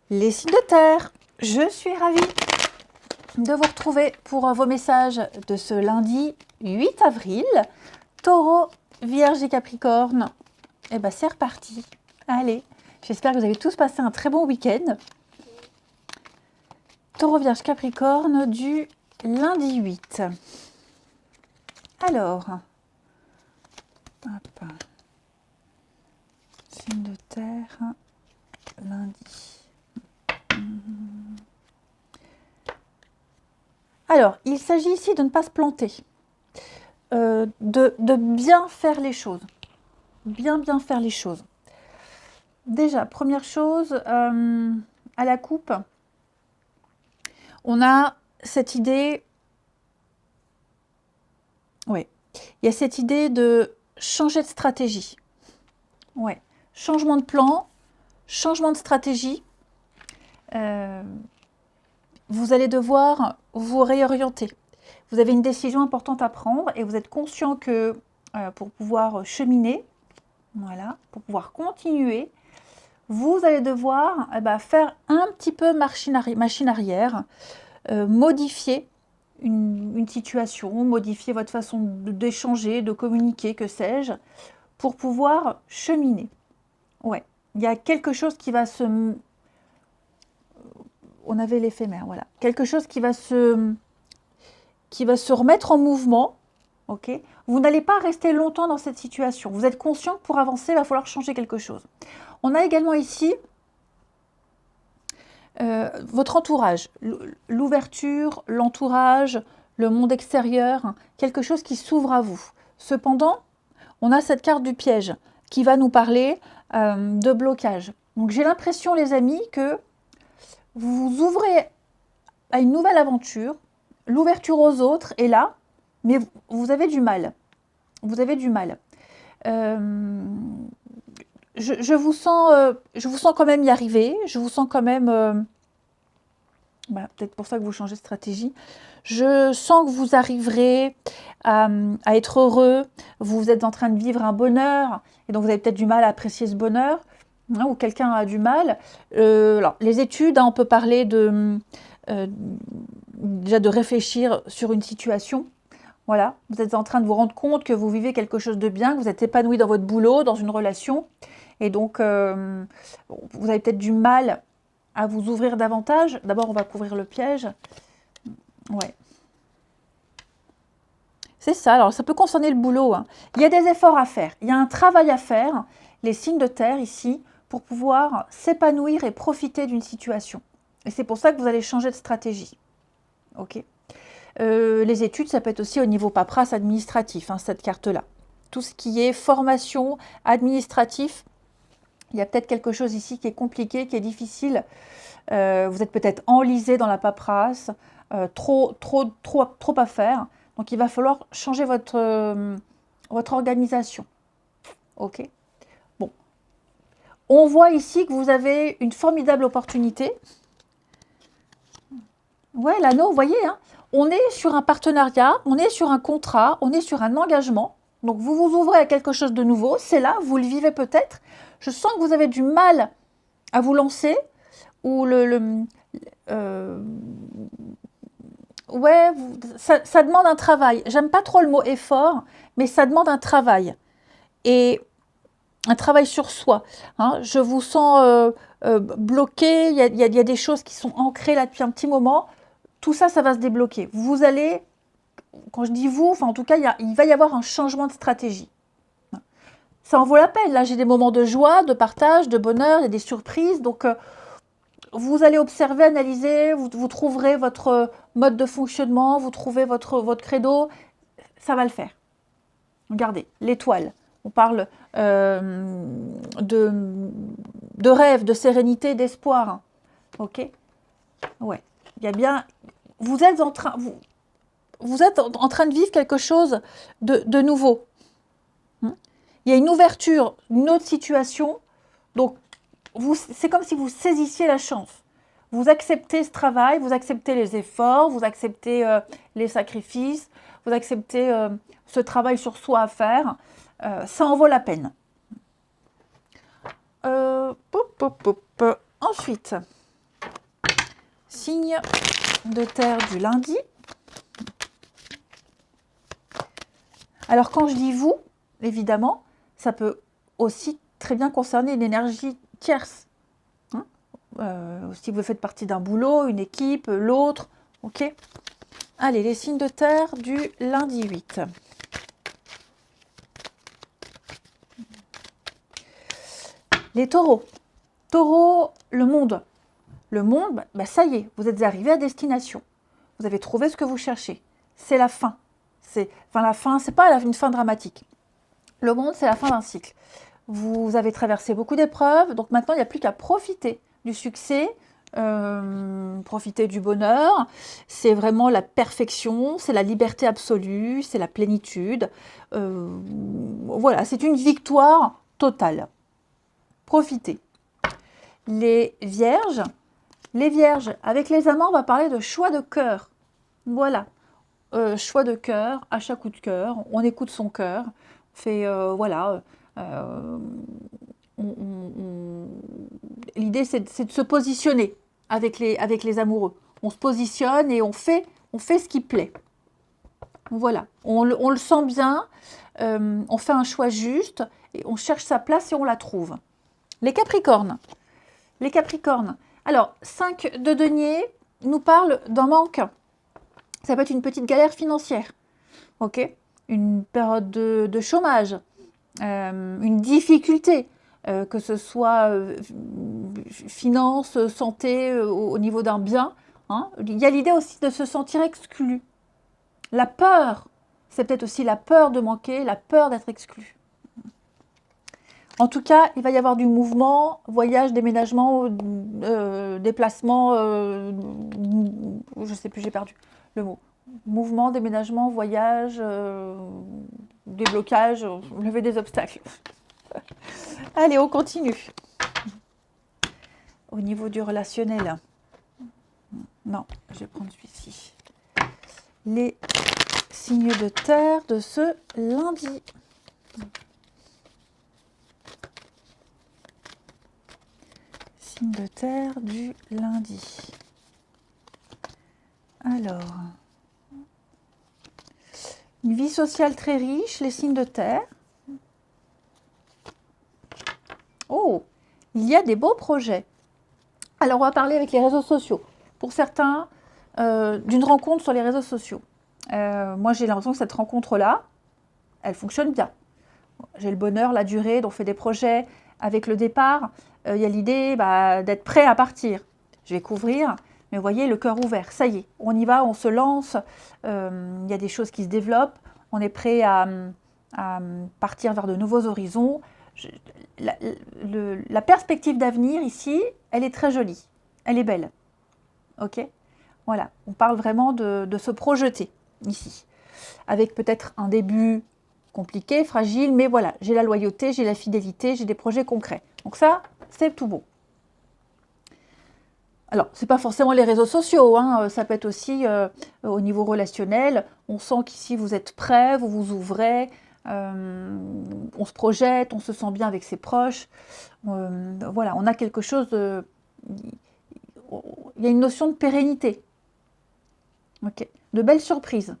Les signes de terre, je suis ravie de vous retrouver pour vos messages de ce lundi 8 avril. Taureau, Vierge et Capricorne, et ben c'est reparti. Allez, j'espère que vous avez tous passé un très bon week-end. Taureau, Vierge, Capricorne du lundi 8. Alors, hop, signe de terre, lundi. Alors, il s'agit ici de ne pas se planter, de bien faire les choses. Bien faire les choses. Déjà, première chose, à la coupe, on a cette idée, il y a cette idée de changer de stratégie. Ouais, changement de plan, changement de stratégie. Vous allez devoir vous réorienter. Vous avez une décision importante à prendre et vous êtes conscient que pour pouvoir cheminer, voilà, pour pouvoir continuer, vous allez devoir faire un petit peu machine arrière, modifier une situation, modifier votre façon d'échanger, de communiquer, que sais-je, pour pouvoir cheminer. Ouais, il y a quelque chose qui va se... On avait l'éphémère, voilà. Quelque chose qui va se remettre en mouvement, ok. Vous n'allez pas rester longtemps dans cette situation. Vous êtes conscient que pour avancer, il va falloir changer quelque chose. On a également ici votre entourage, l'ouverture, l'entourage, le monde extérieur, quelque chose qui s'ouvre à vous. Cependant, on a cette carte du piège qui va nous parler de blocage. Donc j'ai l'impression, les amis, que vous vous ouvrez à une nouvelle aventure, l'ouverture aux autres est là, mais vous avez du mal. Vous avez du mal. Je vous sens quand même y arriver. Je vous sens quand même... peut-être pour ça que vous changez de stratégie. Je sens que vous arriverez à être heureux. Vous êtes en train de vivre un bonheur. Et donc, vous avez peut-être du mal à apprécier ce bonheur. Hein, ou quelqu'un a du mal. Alors, les études, on peut parler déjà de réfléchir sur une situation. Voilà, vous êtes en train de vous rendre compte que vous vivez quelque chose de bien, que vous êtes épanoui dans votre boulot, dans une relation. Et donc, vous avez peut-être du mal à vous ouvrir davantage. D'abord, on va couvrir le piège. Ouais. C'est ça, alors ça peut concerner le boulot. Hein. Il y a des efforts à faire, il y a un travail à faire, les signes de terre ici, pour pouvoir s'épanouir et profiter d'une situation. Et c'est pour ça que vous allez changer de stratégie. Ok. Les études, ça peut être aussi au niveau paperasse administratif, hein, cette carte-là. Tout ce qui est formation administratif, il y a peut-être quelque chose ici qui est compliqué, qui est difficile. Vous êtes peut-être enlisé dans la paperasse, trop à faire. Donc, il va falloir changer votre organisation. Ok. Bon. On voit ici que vous avez une formidable opportunité. Ouais, l'anneau, vous voyez, hein, on est sur un partenariat, on est sur un contrat, on est sur un engagement. Donc, vous vous ouvrez à quelque chose de nouveau. C'est là, vous le vivez peut-être. Je sens que vous avez du mal à vous lancer. Ou ouais, ça demande un travail. J'aime pas trop le mot effort, mais ça demande un travail. Et un travail sur soi. Hein. Je vous sens bloqué, il y a des choses qui sont ancrées là depuis un petit moment. Tout ça, ça va se débloquer. Vous allez, quand je dis vous, enfin en tout cas, il va y avoir un changement de stratégie. Ça en vaut la peine. Là, j'ai des moments de joie, de partage, de bonheur, il y a des surprises. Donc, vous allez observer, analyser, vous trouverez votre mode de fonctionnement, vous trouvez votre credo. Ça va le faire. Regardez, l'étoile. On parle de rêve, de sérénité, d'espoir. Ok. Ouais. Il y a bien... Vous êtes en train de vivre quelque chose de nouveau. Il y a une ouverture, une autre situation. Donc, c'est comme si vous saisissiez la chance. Vous acceptez ce travail, vous acceptez les efforts, vous acceptez les sacrifices, vous acceptez ce travail sur soi à faire. Ça en vaut la peine. Ensuite, signe de terre du lundi. Alors quand je dis vous, évidemment, ça peut aussi très bien concerner une énergie tierce. Hein, si vous faites partie d'un boulot, une équipe, l'autre, ok. Allez, les signes de terre du lundi 8. Les taureaux. Taureau, le monde. Le monde, bah, ça y est, vous êtes arrivé à destination. Vous avez trouvé ce que vous cherchez. C'est la fin. La fin, c'est pas une fin dramatique. Le monde, c'est la fin d'un cycle. Vous avez traversé beaucoup d'épreuves, donc maintenant, il n'y a plus qu'à profiter du succès, profiter du bonheur. C'est vraiment la perfection, c'est la liberté absolue, c'est la plénitude. Voilà, c'est une victoire totale. Profitez. Les vierges, avec les amants, on va parler de choix de cœur. Voilà, choix de cœur, achat coup de cœur, on écoute son cœur, fait, l'idée c'est de se positionner avec les amoureux. On se positionne et on fait ce qui plaît. Voilà, on le sent bien, on fait un choix juste, et on cherche sa place et on la trouve. Les Capricornes. Alors, 5 de denier nous parle d'un manque. Ça peut être une petite galère financière, ok, une période de chômage, une difficulté, que ce soit finance, santé, au niveau d'un bien. Hein. Il y a l'idée aussi de se sentir exclu. La peur, c'est peut-être aussi la peur de manquer, la peur d'être exclu. En tout cas, il va y avoir du mouvement, voyage, déménagement, déplacement, je ne sais plus, j'ai perdu le mot. Mouvement, déménagement, voyage, déblocage, lever des obstacles. Allez, on continue. Au niveau du relationnel. Non, je vais prendre celui-ci. Les signes de terre de ce lundi. Signe de terre du lundi. Alors, une vie sociale très riche, les signes de terre. Oh, il y a des beaux projets. Alors, on va parler avec les réseaux sociaux. Pour certains, d'une rencontre sur les réseaux sociaux. Moi, j'ai l'impression que cette rencontre-là, elle fonctionne bien. J'ai le bonheur, la durée, donc on fait des projets avec le départ. Il y a l'idée d'être prêt à partir. Je vais couvrir, mais vous voyez, le cœur ouvert. Ça y est, on y va, on se lance. Il y a des choses qui se développent. On est prêt à partir vers de nouveaux horizons. La perspective d'avenir ici, elle est très jolie. Elle est belle. Ok ? Voilà, on parle vraiment de se projeter ici. Avec peut-être un début compliqué, fragile, mais voilà, j'ai la loyauté, j'ai la fidélité, j'ai des projets concrets. Donc ça, c'est tout beau. Alors, ce n'est pas forcément les réseaux sociaux, hein, ça peut être aussi au niveau relationnel. On sent qu'ici, vous êtes prêts, vous vous ouvrez, on se projette, on se sent bien avec ses proches. Voilà, on a quelque chose de... Il y a une notion de pérennité. Ok, de belles surprises.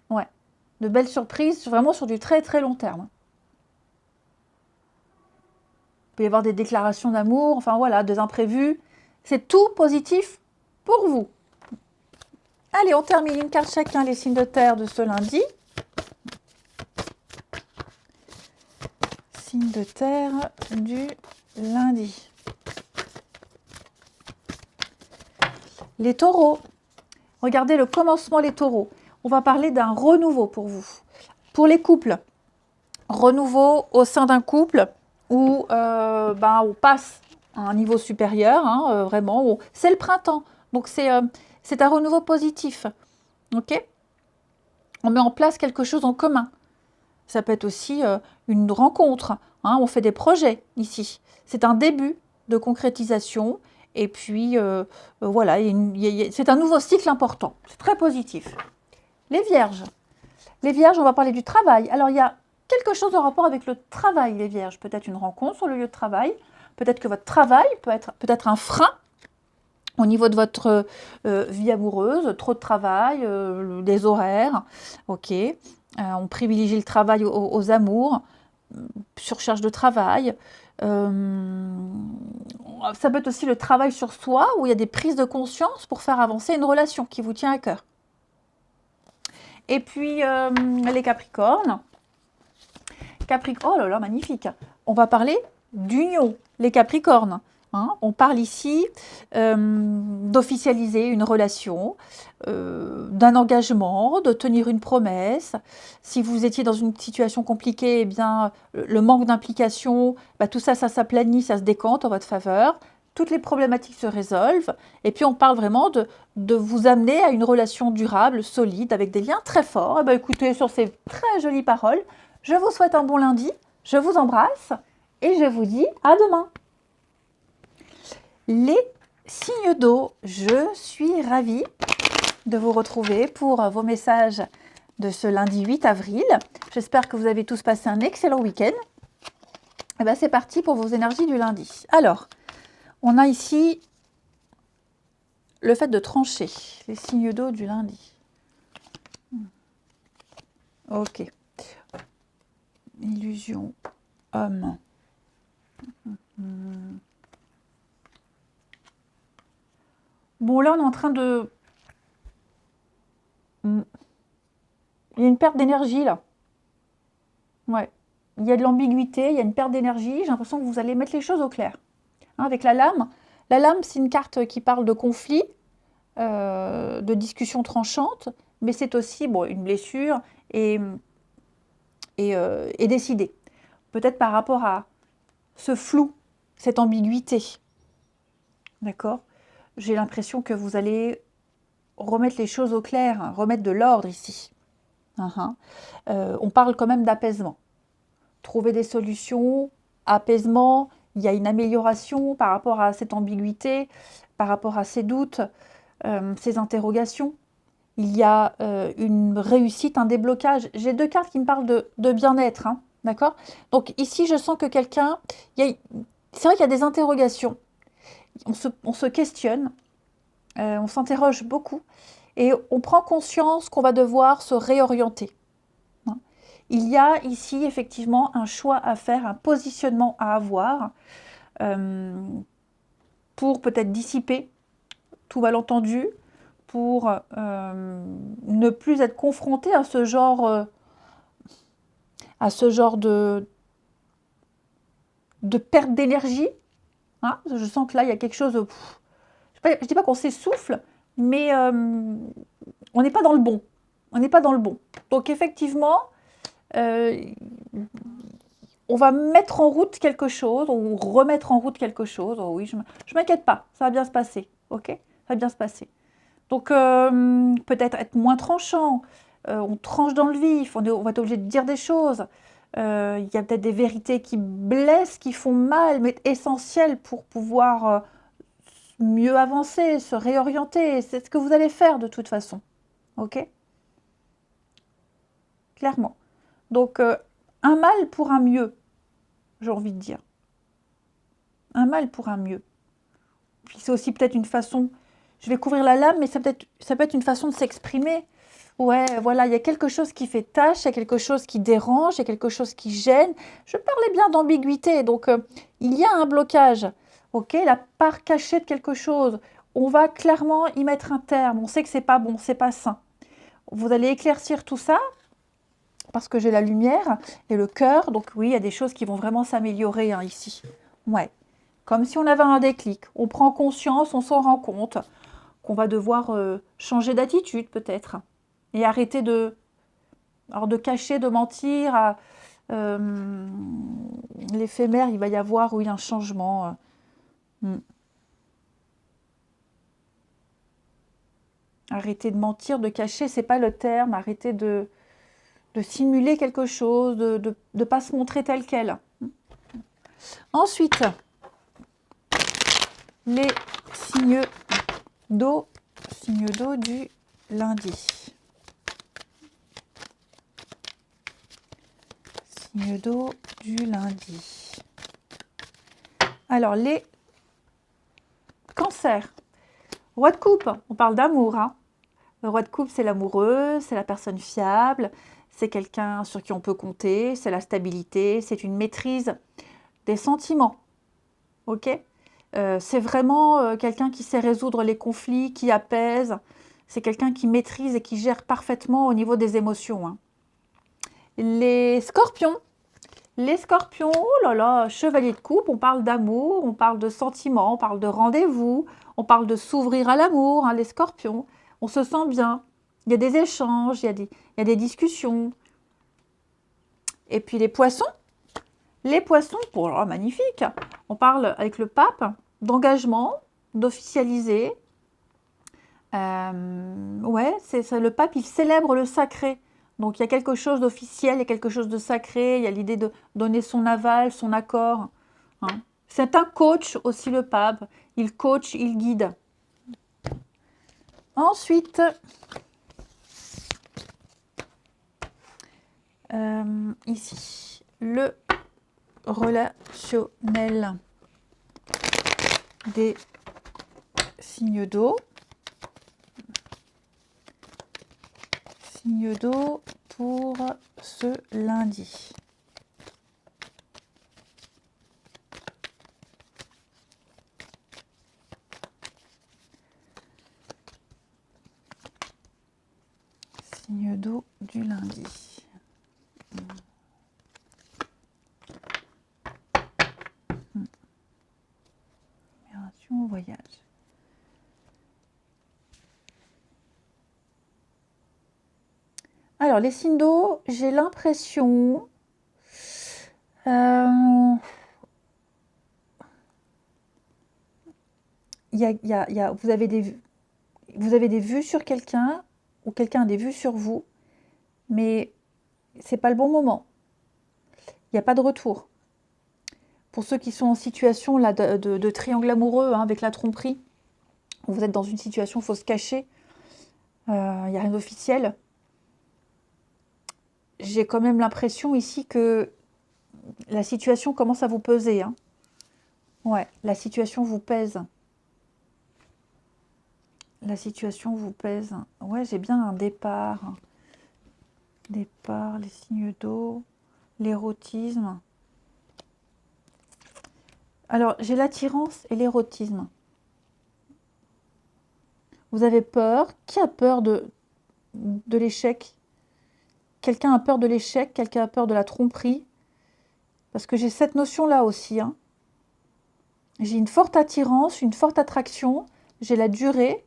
Ouais, de belles surprises, vraiment sur du très très long terme. Il peut y avoir des déclarations d'amour, enfin voilà, des imprévus. C'est tout positif pour vous. Allez, on termine une carte chacun, les signes de terre de ce lundi. Signe de terre du lundi. Les taureaux. Regardez le commencement, les taureaux. On va parler d'un renouveau pour vous. Pour les couples, renouveau au sein d'un couple où on passe à un niveau supérieur, hein, vraiment. C'est le printemps, donc c'est un renouveau positif. Ok ? On met en place quelque chose en commun. Ça peut être aussi une rencontre. Hein, on fait des projets ici. C'est un début de concrétisation. Et puis, voilà, c'est un nouveau cycle important. C'est très positif. Les vierges. Les vierges, on va parler du travail. Alors, il y a quelque chose en rapport avec le travail, les vierges. Peut-être une rencontre sur le lieu de travail. Peut-être que votre travail peut être un frein. Au niveau de votre vie amoureuse, trop de travail, des horaires, ok. On privilégie le travail aux amours, surcharge de travail. Ça peut être aussi le travail sur soi, où il y a des prises de conscience pour faire avancer une relation qui vous tient à cœur. Et puis, les Capricornes. Oh là là, magnifique. On va parler d'union, les Capricornes. Hein, on parle ici d'officialiser une relation, d'un engagement, de tenir une promesse. Si vous étiez dans une situation compliquée, eh bien, le manque d'implication, bah, tout ça, ça s'aplanit, ça se décante en votre faveur. Toutes les problématiques se résolvent. Et puis, on parle vraiment de vous amener à une relation durable, solide, avec des liens très forts. Eh bien, écoutez, sur ces très jolies paroles, je vous souhaite un bon lundi. Je vous embrasse et je vous dis à demain. Les signes d'eau, je suis ravie de vous retrouver pour vos messages de ce lundi 8 avril. J'espère que vous avez tous passé un excellent week-end. Et bien c'est parti pour vos énergies du lundi. Alors, on a ici le fait de trancher les signes d'eau du lundi. Ok. Illusion, homme. Bon, là, on est en train de... Il y a une perte d'énergie, là. Ouais. Il y a de l'ambiguïté, il y a une perte d'énergie. J'ai l'impression que vous allez mettre les choses au clair. Hein, avec la lame. La lame, c'est une carte qui parle de conflit, de discussion tranchante, mais c'est aussi bon, une blessure et décidée. Peut-être par rapport à ce flou, cette ambiguïté. D'accord ? J'ai l'impression que vous allez remettre les choses au clair, hein, remettre de l'ordre ici. On parle quand même d'apaisement. Trouver des solutions, apaisement, il y a une amélioration par rapport à cette ambiguïté, par rapport à ces doutes, ces interrogations. Il y a une réussite, un déblocage. J'ai deux cartes qui me parlent de bien-être, hein, d'accord ? Donc ici, je sens que quelqu'un... C'est vrai qu'il y a des interrogations. On se questionne, on s'interroge beaucoup et on prend conscience qu'on va devoir se réorienter. Hein. Il y a ici effectivement un choix à faire, un positionnement à avoir pour peut-être dissiper tout malentendu, pour ne plus être confronté à ce genre de perte d'énergie. Hein. Je sens que là, il y a quelque chose... je ne dis pas qu'on s'essouffle, mais on n'est pas dans le bon. On n'est pas dans le bon. Donc effectivement, on va mettre en route quelque chose, ou remettre en route quelque chose. Oh oui, je ne m'inquiète pas, ça va bien se passer. Ok ? Ça va bien se passer. Donc peut-être être moins tranchant, on tranche dans le vif, on va être obligé de dire des choses. Il y a peut-être des vérités qui blessent, qui font mal, mais essentielles pour pouvoir mieux avancer, se réorienter. C'est ce que vous allez faire de toute façon. Ok ? Clairement. Donc un mal pour un mieux, j'ai envie de dire. Un mal pour un mieux. Puis c'est aussi peut-être une façon... Je vais couvrir la lame, mais ça peut être une façon de s'exprimer. Ouais, voilà, il y a quelque chose qui fait tâche, il y a quelque chose qui dérange, il y a quelque chose qui gêne. Je parlais bien d'ambiguïté, donc il y a un blocage. Ok, la part cachée de quelque chose. On va clairement y mettre un terme. On sait que c'est pas bon, c'est pas sain. Vous allez éclaircir tout ça parce que j'ai la lumière et le cœur. Donc oui, il y a des choses qui vont vraiment s'améliorer hein, ici. Ouais, comme si on avait un déclic. On prend conscience, on s'en rend compte qu'on va devoir changer d'attitude peut-être et arrêter de cacher, de mentir. L'éphémère, il va y avoir oui, un changement. Arrêter de mentir, de cacher, c'est pas le terme. Arrêter de simuler quelque chose, de ne pas se montrer tel quel. Ensuite, les signes d'eau du lundi. Signe d'eau du lundi. Alors, les cancers. Roi de coupe, on parle d'amour, hein. Le roi de coupe, c'est l'amoureux, c'est la personne fiable, c'est quelqu'un sur qui on peut compter, c'est la stabilité, c'est une maîtrise des sentiments, ok? C'est vraiment quelqu'un qui sait résoudre les conflits, qui apaise, c'est quelqu'un qui maîtrise et qui gère parfaitement au niveau des émotions, hein. Les scorpions, oh là là, chevalier de coupe, on parle d'amour, on parle de sentiments, on parle de rendez-vous, on parle de s'ouvrir à l'amour, hein, les scorpions. On se sent bien, il y a des échanges, il y a des discussions. Et puis les poissons, oh là, magnifique, on parle avec le pape d'engagement, d'officialiser. Ouais, c'est ça, le pape, il célèbre le sacré. Donc il y a quelque chose d'officiel, il y a quelque chose de sacré, il y a l'idée de donner son aval, son accord, hein. C'est un coach aussi, le pape. Il coach, il guide. Ensuite, ici, le relationnel des signes d'eau. Signe d'eau pour ce lundi. Signe d'eau du lundi. Migration au voyage. Alors, les signes d'eau, j'ai l'impression... vous avez des vues sur quelqu'un, ou quelqu'un a des vues sur vous, mais c'est pas le bon moment. Il n'y a pas de retour. Pour ceux qui sont en situation là, de triangle amoureux, hein, avec la tromperie, où vous êtes dans une situation où il faut se cacher, il n'y a rien d'officiel. J'ai quand même l'impression ici que la situation commence à vous peser, hein. Ouais, la situation vous pèse. La situation vous pèse. Ouais, j'ai bien un départ. Départ, les signes d'eau, l'érotisme. Alors, j'ai l'attirance et l'érotisme. Vous avez peur. Qui a peur de l'échec? Quelqu'un a peur de l'échec, quelqu'un a peur de la tromperie. Parce que j'ai cette notion-là aussi, hein. J'ai une forte attirance, une forte attraction. J'ai la durée.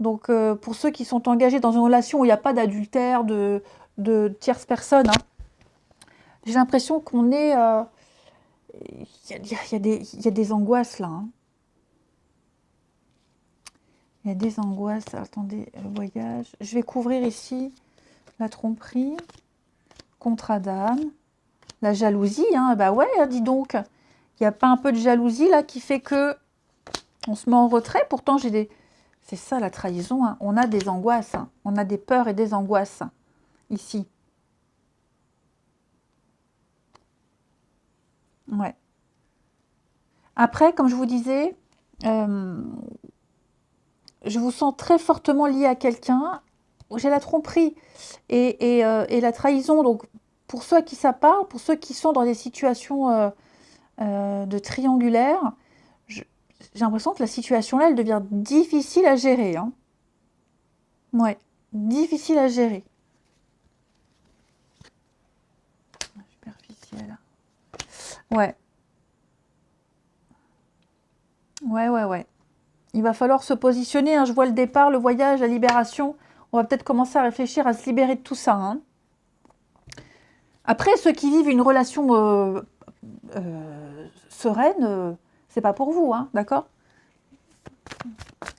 Donc, pour ceux qui sont engagés dans une relation où il n'y a pas d'adultère, de tierce personne, hein, j'ai l'impression qu'on est... Il y a des angoisses là, hein. Il y a des angoisses. Attendez, le voyage. Je vais couvrir ici la tromperie, contrat d'âme, la jalousie, hein. Bah ouais, dis donc. Il n'y a pas un peu de jalousie là qui fait que on se met en retrait. Pourtant, j'ai des... C'est ça la trahison, hein. On a des angoisses, hein. On a des peurs et des angoisses ici. Ouais. Après, comme je vous disais, je vous sens très fortement lié à quelqu'un. J'ai la tromperie et la trahison. Donc, pour ceux à qui ça parle, pour ceux qui sont dans des situations de triangulaire, j'ai l'impression que la situation-là, elle devient difficile à gérer, hein. Ouais, difficile à gérer. Superficielle. Ouais. Ouais. Il va falloir se positionner, hein. Je vois le départ, le voyage, la libération. On va peut-être commencer à réfléchir à se libérer de tout ça, hein. Après, ceux qui vivent une relation sereine, c'est pas pour vous, hein, d'accord?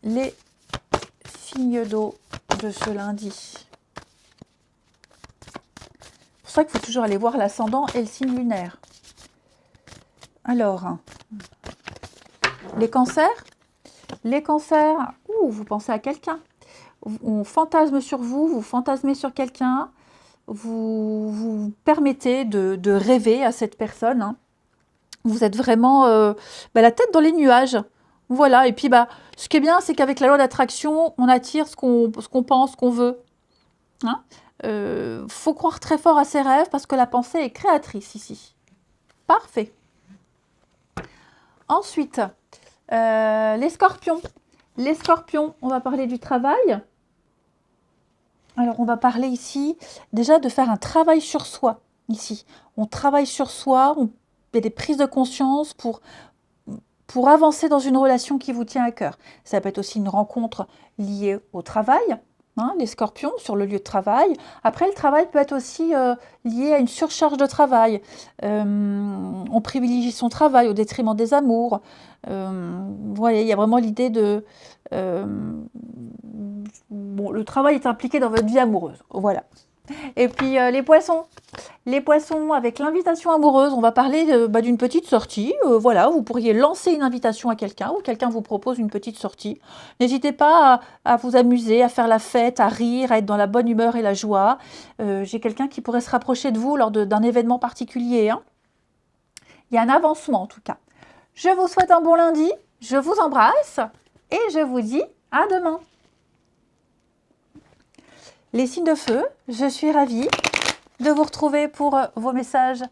Les signes d'eau de ce lundi. C'est pour ça qu'il faut toujours aller voir l'ascendant et le signe lunaire. Alors, les cancers. Les cancers, vous pensez à quelqu'un. On fantasme sur vous, vous fantasmez sur quelqu'un. Vous vous permettez de rêver à cette personne, hein. Vous êtes vraiment la tête dans les nuages. Voilà, et puis bah, ce qui est bien, c'est qu'avec la loi d'attraction, on attire ce qu'on pense, ce qu'on veut. Hein. Faut croire très fort à ses rêves parce que la pensée est créatrice ici. Parfait. Ensuite, les scorpions. Les scorpions, on va parler du travail. Alors, on va parler ici déjà de faire un travail sur soi. Ici, on travaille sur soi, on fait des prises de conscience pour avancer dans une relation qui vous tient à cœur. Ça peut être aussi une rencontre liée au travail, hein, les scorpions, sur le lieu de travail. Après, le travail peut être aussi lié à une surcharge de travail. On privilégie son travail au détriment des amours. Vous voyez, il y a vraiment l'idée de... bon, le travail est impliqué dans votre vie amoureuse. Voilà. Et puis les poissons. Les poissons, avec l'invitation amoureuse, on va parler d'une petite sortie. Voilà, vous pourriez lancer une invitation à quelqu'un ou quelqu'un vous propose une petite sortie. N'hésitez pas à vous amuser, à faire la fête, à rire, à être dans la bonne humeur et la joie. J'ai quelqu'un qui pourrait se rapprocher de vous lors d'un événement particulier. Hein. Il y a un avancement en tout cas. Je vous souhaite un bon lundi, je vous embrasse et je vous dis à demain. Les signes de feu, je suis ravie de vous retrouver pour vos messages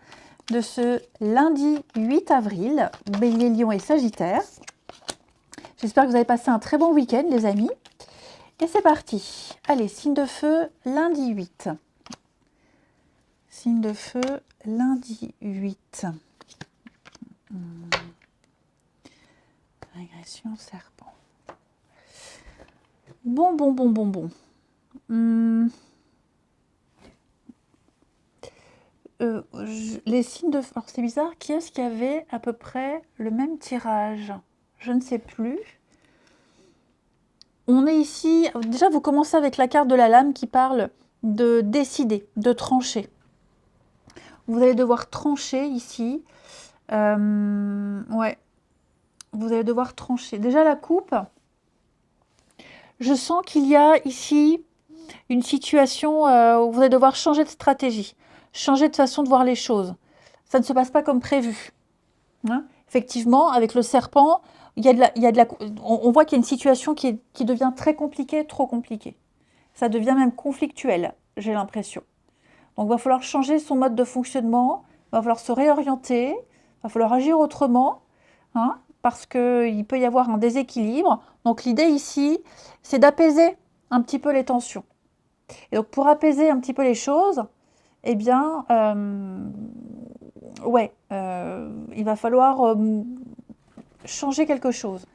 de ce lundi 8 avril, Bélier, Lion et Sagittaire. J'espère que vous avez passé un très bon week-end, les amis. Et c'est parti. Allez, signe de feu, lundi 8. Signe de feu, lundi 8. Régression, serpent. Bon. Les signes de feu. Alors c'est bizarre, qui est-ce qui avait à peu près le même tirage? Je ne sais plus. On est ici, déjà vous commencez avec la carte de la lame qui parle de décider, de trancher. Vous allez devoir trancher ici. Ouais, vous allez devoir trancher. Déjà la coupe, je sens qu'il y a ici une situation où vous allez devoir changer de stratégie, changer de façon de voir les choses. Ça ne se passe pas comme prévu. Hein. Effectivement, avec le serpent, on voit qu'il y a une situation qui devient très compliquée, trop compliquée. Ça devient même conflictuel, j'ai l'impression. Donc, il va falloir changer son mode de fonctionnement, il va falloir se réorienter, il va falloir agir autrement, hein, parce qu'il peut y avoir un déséquilibre. Donc, l'idée ici, c'est d'apaiser un petit peu les tensions. Et donc, pour apaiser un petit peu les choses, eh bien, il va falloir changer quelque chose.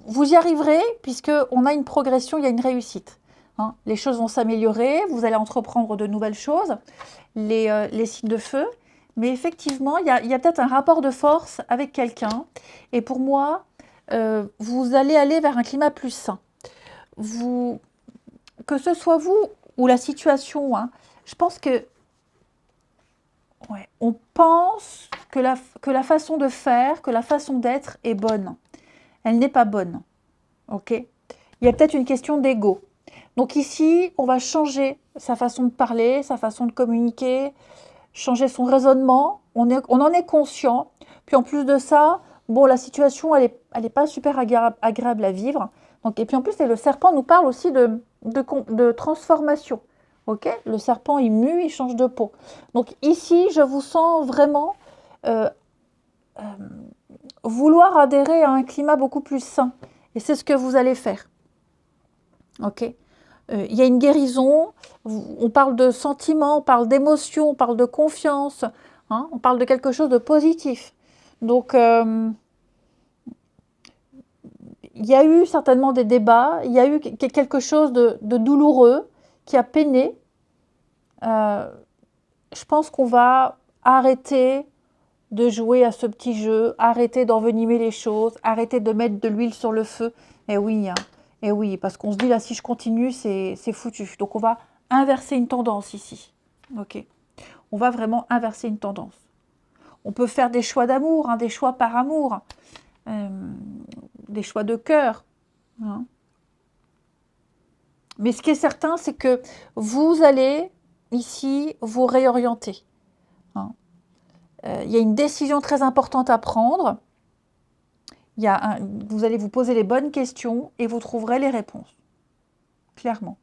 Vous y arriverez puisqu'on a une progression, il y a une réussite. Hein. Les choses vont s'améliorer, vous allez entreprendre de nouvelles choses, les signes de feu. Mais effectivement, il y a peut-être un rapport de force avec quelqu'un. Et pour moi, vous allez aller vers un climat plus sain. Que ce soit vous ou la situation, hein, je pense que on pense que la façon de faire, que la façon d'être est bonne. Elle n'est pas bonne. Ok ? Il y a peut-être une question d'ego. Donc ici, on va changer sa façon de parler, sa façon de communiquer, changer son raisonnement. On en est conscient. Puis en plus de ça, bon, la situation, elle est pas super agréable à vivre. Donc, et puis en plus, le serpent nous parle aussi de transformation. Ok, le serpent, il mue, il change de peau. Donc ici, je vous sens vraiment vouloir adhérer à un climat beaucoup plus sain. Et c'est ce que vous allez faire. Ok, il y a une guérison, on parle de sentiments, on parle d'émotions, on parle de confiance, hein, on parle de quelque chose de positif. Donc, il y a eu certainement des débats, il y a eu quelque chose de douloureux qui a peiné. Je pense qu'on va arrêter de jouer à ce petit jeu, arrêter d'envenimer les choses, arrêter de mettre de l'huile sur le feu. Et oui, hein, et oui, parce qu'on se dit là, si je continue, c'est foutu. Donc on va inverser une tendance ici. Ok, on va vraiment inverser une tendance. On peut faire des choix d'amour, hein, des choix par amour, des choix de cœur. Hein. Mais ce qui est certain, c'est que vous allez ici vous réorienter. Hein. il y a une décision très importante à prendre. Vous allez vous poser les bonnes questions et vous trouverez les réponses. Clairement.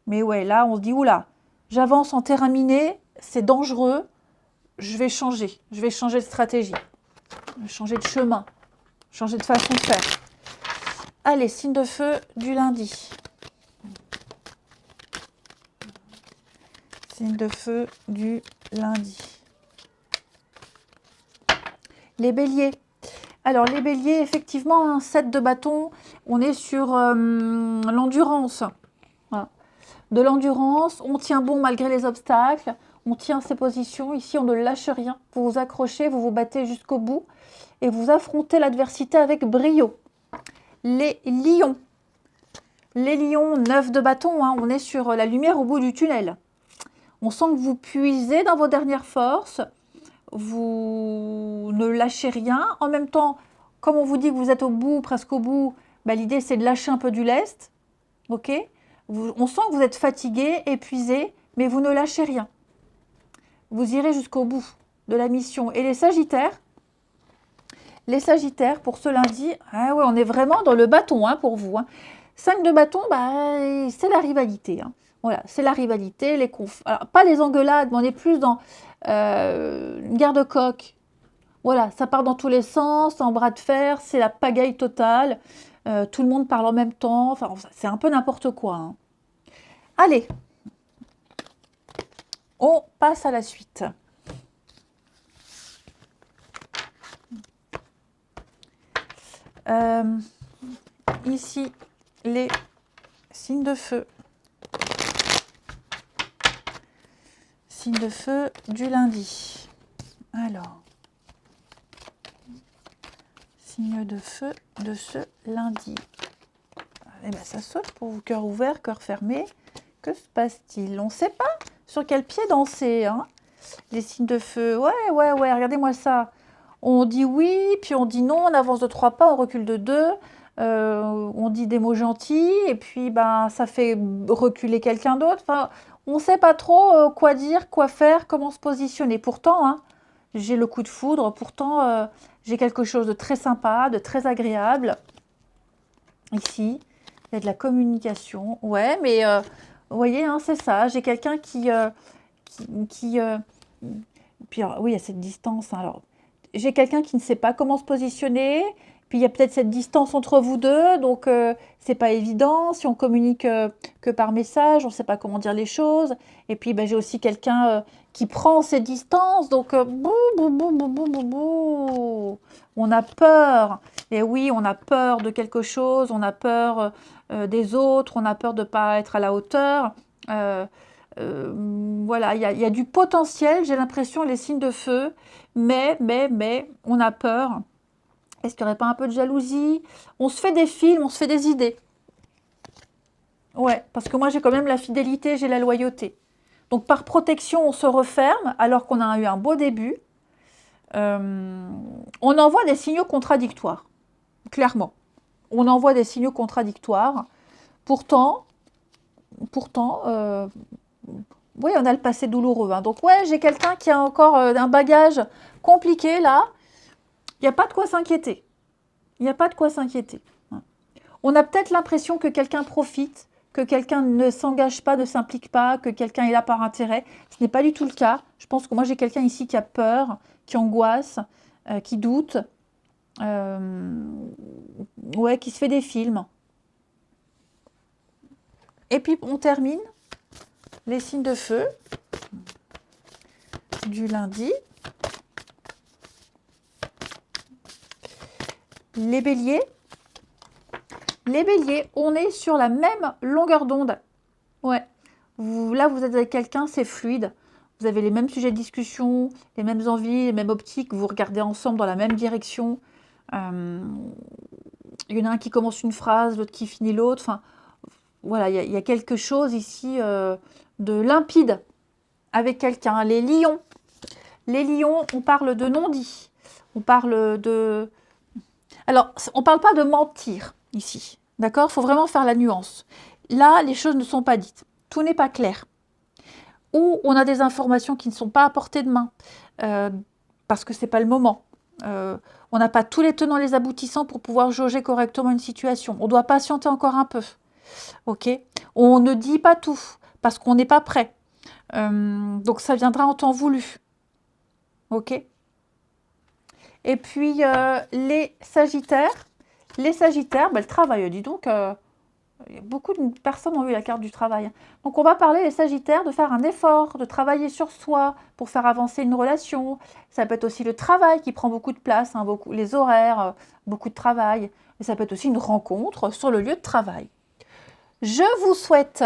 Mais ouais, là, on se dit, oula, j'avance en terrain miné, c'est dangereux, je vais changer de stratégie, je vais changer de chemin, changer de façon de faire. Allez, signe de feu du lundi. Signe de feu du lundi. Les béliers. Alors, les béliers, effectivement, un 7 de bâton, on est sur l'endurance. Voilà. De l'endurance, on tient bon malgré les obstacles, on tient ses positions. Ici, on ne lâche rien. Vous vous accrochez, vous vous battez jusqu'au bout et vous affrontez l'adversité avec brio. Les lions. Les lions, 9 de bâton, hein, on est sur la lumière au bout du tunnel. On sent que vous puisez dans vos dernières forces. Vous ne lâchez rien. En même temps, comme on vous dit que vous êtes au bout, presque au bout, bah, l'idée c'est de lâcher un peu du lest. Ok ? On sent que vous êtes fatigué, épuisé, mais vous ne lâchez rien. Vous irez jusqu'au bout de la mission. Et les sagittaires, pour ce lundi, ah ouais, on est vraiment dans le bâton hein, pour vous. Hein. 5 de bâton, bah, c'est la rivalité. Hein. Voilà, c'est la rivalité, les alors, pas les engueulades, mais on est plus dans une guerre de coq. Voilà, ça part dans tous les sens, en bras de fer, c'est la pagaille totale. Tout le monde parle en même temps, enfin, c'est un peu n'importe quoi. Hein. Allez, on passe à la suite. Ici, les signes de feu. Signe de feu du lundi. Alors, signe de feu de ce lundi. Eh bien, ça saute pour vous, cœur ouvert, cœur fermé. Que se passe-t-il? On ne sait pas sur quel pied danser. Hein. Les signes de feu, ouais, regardez-moi ça. On dit oui, puis on dit non, on avance de 3 pas, on recule de 2. On dit des mots gentils, et puis ben, ça fait reculer quelqu'un d'autre. Enfin, on ne sait pas trop quoi dire, quoi faire, comment se positionner. Pourtant, hein, j'ai le coup de foudre, pourtant, j'ai quelque chose de très sympa, de très agréable. Ici, il y a de la communication. Ouais, mais vous voyez, hein, c'est ça. J'ai quelqu'un qui puis alors, oui, il y a cette distance. Hein, alors, j'ai quelqu'un qui ne sait pas comment se positionner. Puis il y a peut-être cette distance entre vous deux, donc c'est pas évident. Si on communique que par message, on ne sait pas comment dire les choses. Et puis ben, j'ai aussi quelqu'un qui prend ces distances, donc on a peur. Et oui, on a peur de quelque chose, on a peur des autres, on a peur de ne pas être à la hauteur. Voilà, il y a du potentiel, j'ai l'impression, les signes de feu, mais on a peur. Est-ce qu'il n'y aurait pas un peu de jalousie? On se fait des films, on se fait des idées. Ouais, parce que moi j'ai quand même la fidélité, j'ai la loyauté. Donc par protection, on se referme alors qu'on a eu un beau début. On envoie des signaux contradictoires, clairement. On envoie des signaux contradictoires. Pourtant, oui, on a le passé douloureux. Hein. Donc ouais, j'ai quelqu'un qui a encore un bagage compliqué là. Il n'y a pas de quoi s'inquiéter. Il n'y a pas de quoi s'inquiéter. On a peut-être l'impression que quelqu'un profite, que quelqu'un ne s'engage pas, ne s'implique pas, que quelqu'un est là par intérêt. Ce n'est pas du tout le cas. Je pense que moi, j'ai quelqu'un ici qui a peur, qui angoisse, qui doute, ouais, qui se fait des films. Et puis, on termine les signes de feu du lundi. Les béliers. Les béliers, on est sur la même longueur d'onde. Ouais. Là, vous êtes avec quelqu'un, c'est fluide. Vous avez les mêmes sujets de discussion, les mêmes envies, les mêmes optiques. Vous regardez ensemble dans la même direction. Il y en a un qui commence une phrase, l'autre qui finit l'autre. Enfin, voilà, il y a quelque chose ici de limpide avec quelqu'un. Les lions. Les lions, on parle de non-dit. On parle de... Alors, on ne parle pas de mentir ici, d'accord? Il faut vraiment faire la nuance. Là, les choses ne sont pas dites. Tout n'est pas clair. Ou on a des informations qui ne sont pas à portée de main. parce que ce n'est pas le moment. On n'a pas tous les tenants, les aboutissants pour pouvoir jauger correctement une situation. On doit patienter encore un peu. Ok? On ne dit pas tout parce qu'on n'est pas prêt. Donc ça viendra en temps voulu. Ok? Et puis les Sagittaires. Les Sagittaires, le travail, dis donc, beaucoup de personnes ont eu la carte du travail. Donc on va parler, les Sagittaires, de faire un effort, de travailler sur soi pour faire avancer une relation. Ça peut être aussi le travail qui prend beaucoup de place, hein, beaucoup, les horaires, beaucoup de travail. Et ça peut être aussi une rencontre sur le lieu de travail. Je vous souhaite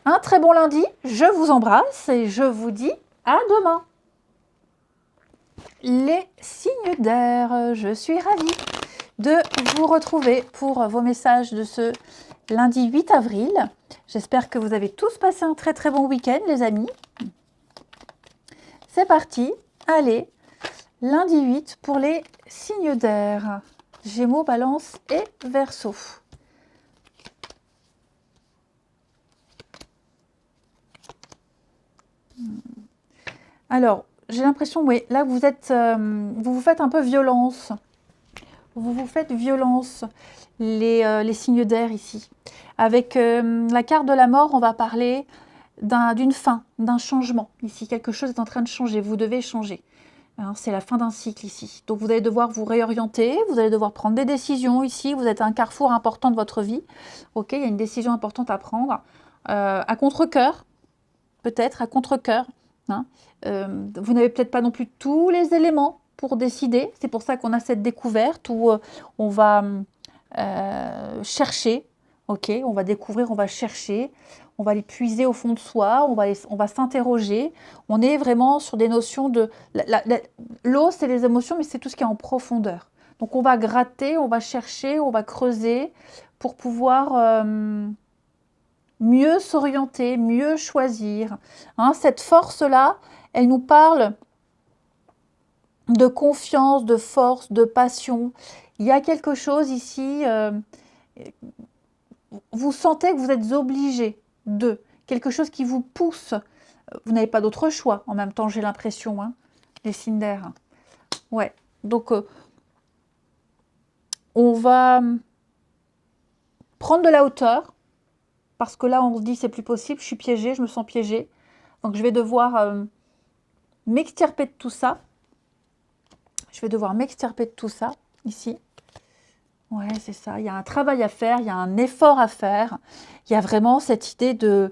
un très bon lundi, je vous embrasse et je vous dis à demain. Les signes d'air, je suis ravie de vous retrouver pour vos messages de ce lundi 8 avril. J'espère que vous avez tous passé un très très bon week-end, les amis. C'est parti, allez, lundi 8 pour les signes d'air. Gémeaux, Balance et Verseau. Alors, j'ai l'impression, oui, là vous êtes, vous vous faites un peu violence. Vous vous faites violence, les signes d'air ici. Avec la carte de la mort, on va parler d'une fin, d'un changement. Ici, quelque chose est en train de changer, vous devez changer. Hein, c'est la fin d'un cycle ici. Donc vous allez devoir vous réorienter, vous allez devoir prendre des décisions ici. Vous êtes à un carrefour important de votre vie. Ok, il y a une décision importante à prendre. À contre-cœur, peut-être, à contre-cœur. Hein. Vous n'avez peut-être pas non plus tous les éléments pour décider. C'est pour ça qu'on a cette découverte où on va chercher. Ok, on va découvrir, on va chercher, on va aller puiser au fond de soi, on va s'interroger. On est vraiment sur des notions de... L'eau, c'est les émotions, mais c'est tout ce qui est en profondeur. Donc on va gratter, on va chercher, on va creuser pour pouvoir mieux s'orienter, mieux choisir. Hein, cette force-là, elle nous parle de confiance, de force, de passion. Il y a quelque chose ici, vous sentez que vous êtes obligé de, quelque chose qui vous pousse. Vous n'avez pas d'autre choix, en même temps, j'ai l'impression, hein, les signes d'air. Ouais, donc on va prendre de la hauteur, parce que là, on se dit, c'est plus possible, je suis piégée, je me sens piégée. Donc, je vais devoir m'extirper de tout ça. Je vais devoir m'extirper de tout ça, ici. Ouais, c'est ça. Il y a un travail à faire, il y a un effort à faire. Il y a vraiment cette idée de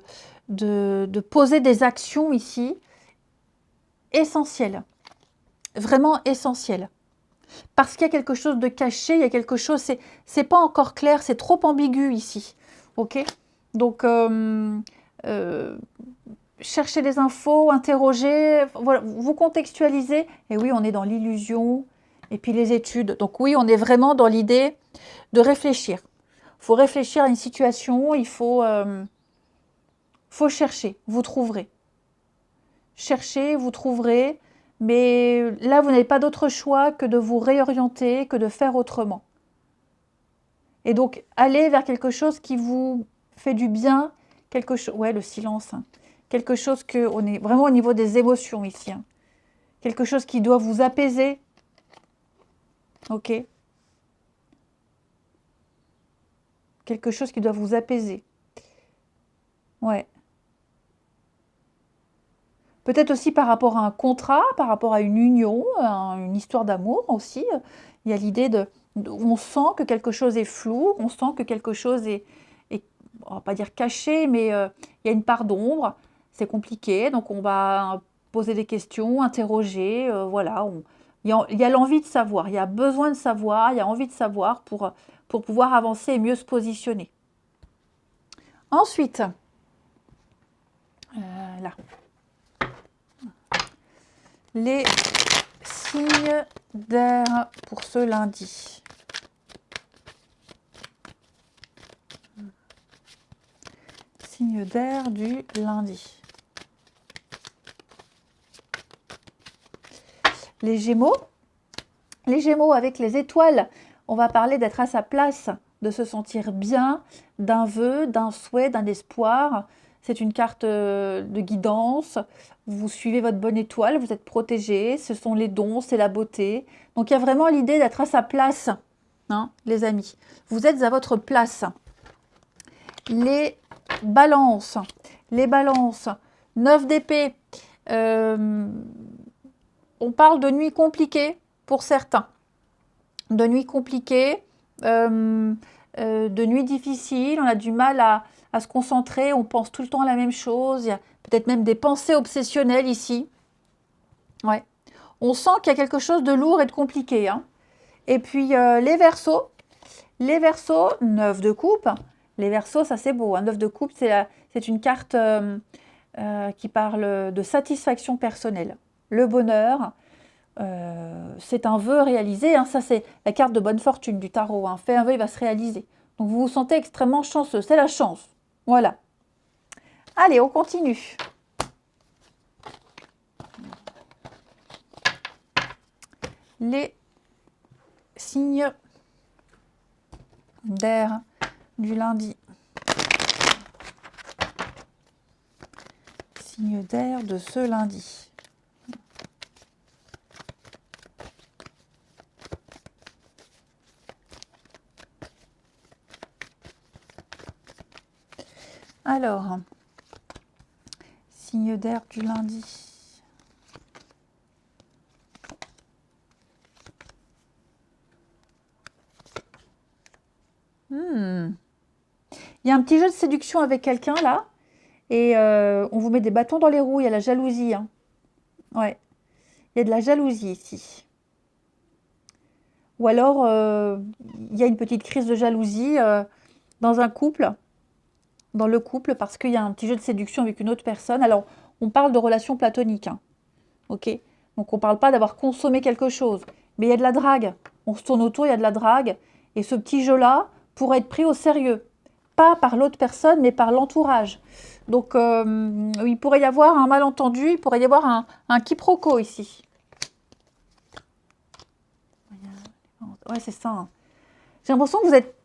poser des actions ici essentielles. Vraiment essentielles. Parce qu'il y a quelque chose de caché, il y a quelque chose... C'est pas encore clair, c'est trop ambigu ici. Ok? Donc, cherchez des infos, interrogez, voilà, vous contextualisez. Et oui, on est dans l'illusion et puis les études. Donc oui, on est vraiment dans l'idée de réfléchir. Il faut réfléchir à une situation, il faut chercher, vous trouverez. Cherchez, vous trouverez, mais là, vous n'avez pas d'autre choix que de vous réorienter, que de faire autrement. Et donc, allez vers quelque chose qui vous fait du bien, quelque chose... Ouais, le silence, hein. Quelque chose que... On est vraiment au niveau des émotions ici. Hein. Quelque chose qui doit vous apaiser. Ok? Quelque chose qui doit vous apaiser. Ouais. Peut-être aussi par rapport à un contrat, par rapport à une union, à une histoire d'amour aussi. Il y a l'idée on sent que quelque chose est flou, on sent que quelque chose est on va pas dire caché, mais il y a une part d'ombre. C'est compliqué, donc on va poser des questions, interroger, voilà. Il y a l'envie de savoir, il y a besoin de savoir, il y a envie de savoir pour pouvoir avancer et mieux se positionner. Ensuite, là, les signes d'air pour ce lundi. Signe d'air du lundi. Les Gémeaux. Les Gémeaux avec les étoiles, on va parler d'être à sa place, de se sentir bien, d'un vœu, d'un souhait, d'un espoir. c'est une carte de guidance. Vous suivez votre bonne étoile, vous êtes protégé. Ce sont les dons, c'est la beauté. Donc il y a vraiment l'idée d'être à sa place, hein, les amis. Vous êtes à votre place. Les balances. Les balances. 9 d'épée. On parle de nuit compliquée pour certains. De nuit compliquée. De nuit difficile. On a du mal à se concentrer. On pense tout le temps à la même chose. Il y a peut-être même des pensées obsessionnelles ici. Ouais. On sent qu'il y a quelque chose de lourd et de compliqué, hein. Et puis les Verseaux. Les Verseaux, 9 de coupe. Les Verseaux, ça c'est beau, hein. 9 de coupe, c'est une carte qui parle de satisfaction personnelle. Le bonheur, c'est un vœu réalisé, hein. Ça c'est la carte de bonne fortune du tarot, hein. Fais un vœu, il va se réaliser. Donc vous vous sentez extrêmement chanceux, c'est la chance. Voilà. Allez, on continue. Les signes d'air du lundi. Signe d'air de ce lundi. Alors, signe d'air du lundi. Il y a un petit jeu de séduction avec quelqu'un là, et on vous met des bâtons dans les roues, il y a la jalousie, hein. Ouais, il y a de la jalousie ici. Ou alors, il y a une petite crise de jalousie dans un couple, dans le couple, parce qu'il y a un petit jeu de séduction avec une autre personne. Alors, on parle de relations platoniques, hein. Ok? Donc, on ne parle pas d'avoir consommé quelque chose, mais il y a de la drague. On se tourne autour, il y a de la drague, et ce petit jeu-là pourrait être pris au sérieux. Pas par l'autre personne, mais par l'entourage. Donc, il pourrait y avoir un malentendu, il pourrait y avoir un quiproquo ici. Ouais, c'est ça, hein. J'ai l'impression que vous êtes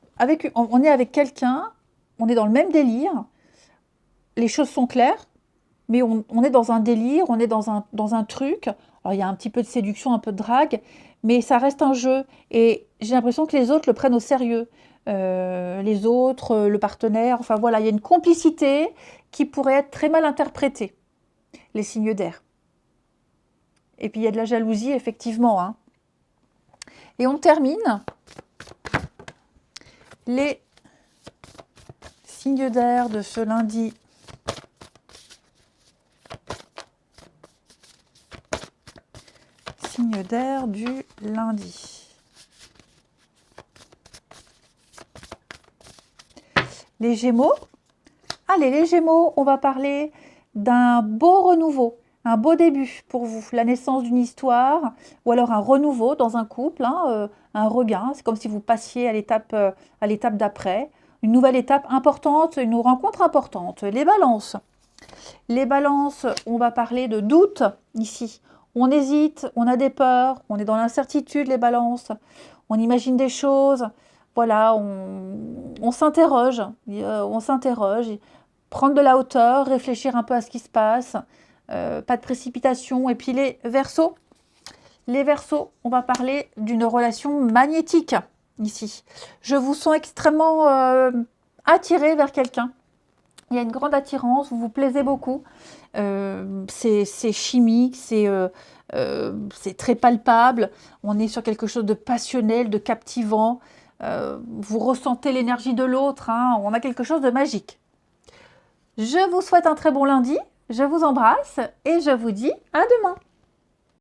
on est avec quelqu'un, on est dans le même délire, les choses sont claires, mais on est dans un délire, on est dans un truc. Alors, il y a un petit peu de séduction, un peu de drague, mais ça reste un jeu. Et j'ai l'impression que les autres le prennent au sérieux. Les autres, le partenaire, enfin voilà, il y a une complicité qui pourrait être très mal interprétée, les signes d'air. Et puis il y a de la jalousie, effectivement, hein. Et on termine les signes d'air de ce lundi. Signe d'air du lundi. Les Gémeaux. Allez, les Gémeaux, on va parler d'un beau renouveau, un beau début pour vous. La naissance d'une histoire ou alors un renouveau dans un couple, hein, un regain. C'est comme si vous passiez à l'étape d'après. Une nouvelle étape importante, une rencontre importante. Les balances. Les balances, on va parler de doute ici. On hésite, on a des peurs, on est dans l'incertitude, les balances. On imagine des choses. Voilà, on s'interroge, prendre de la hauteur, réfléchir un peu à ce qui se passe, pas de précipitation. Et puis les Verseaux, on va parler d'une relation magnétique ici. Je vous sens extrêmement attiré vers quelqu'un. Il y a une grande attirance, vous vous plaisez beaucoup. C'est chimique, c'est très palpable. On est sur quelque chose de passionnel, de captivant. Vous ressentez l'énergie de l'autre, hein. On a quelque chose de magique. Je vous souhaite un très bon lundi, je vous embrasse et je vous dis à demain.